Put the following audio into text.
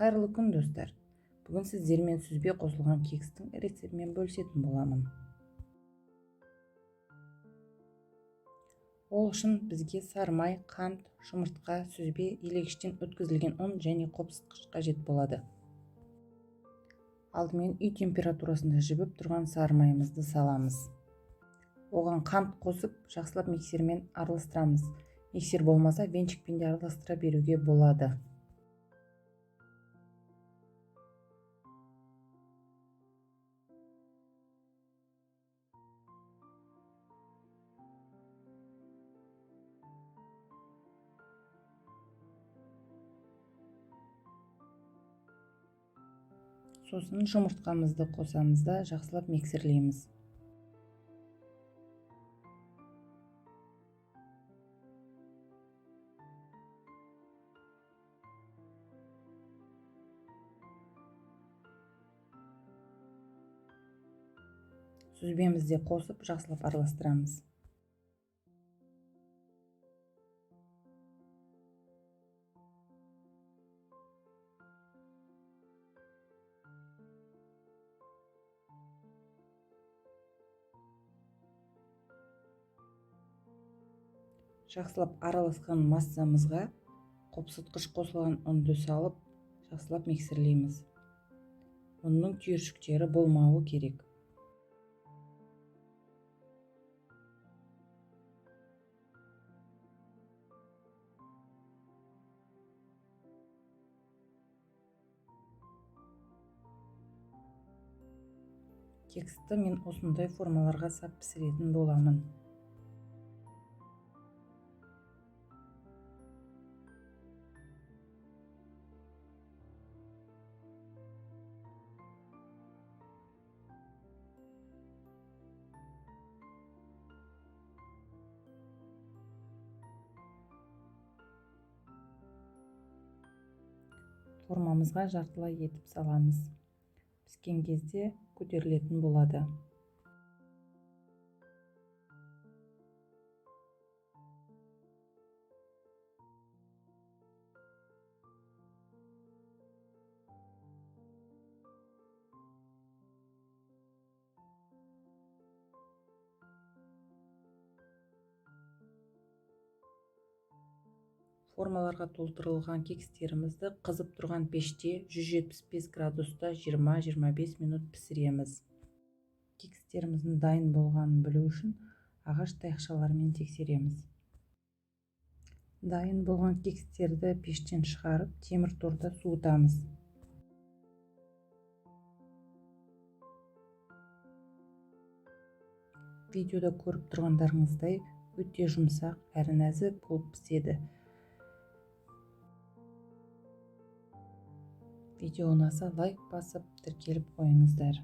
Қайырлы күн достар. Бүгін сіздермен сүзбе қосылған кекстің рецептімен бөлісетін боламын. Ол үшін бізге сары май, қант, жұмыртқа, сүзбе, елегіштен өткізілген ұн және қопсытқыш қажет болады. Алдымен үй температурасында жібіп тұрған сары майымызды саламыз. Оған қант қосып, жақсылап миксермен араластырамыз. Миксер болмаса, венчикпен де араластыра беруге болады. Сосын жұмыртқамызды қосамыз да жақсылап миксерлейміз. Сүзбемізде қосып жақсылап араластырамыз. Жақсылап араласқан массамызға қопсытқыш қосылған ұнды салып, жақсылап миксерлейміз. Ұнның түйіршіктері болмауы керек. Кексті мен осындай формаларға сап пісіретін боламын. Формамызға жартылай етіп саламыз. Піскен кезде көтерілетін болады. Формаларға толтырылған кекстерімізді қызып тұрған пеште 175 градуста 20-25 минут пісіреміз. Кекстеріміздің дайын болғанын білу үшін ағаш таяқшалармен тексереміз. Дайын болған кекстерді пештен шығарып, темір торда суытамыз. Видеода көріп тұрғандарыңыздай өте жұмсақ әрі нәзік болып піседі. Видео ұнаса лайк басып, тіркеліп қойыңыздар.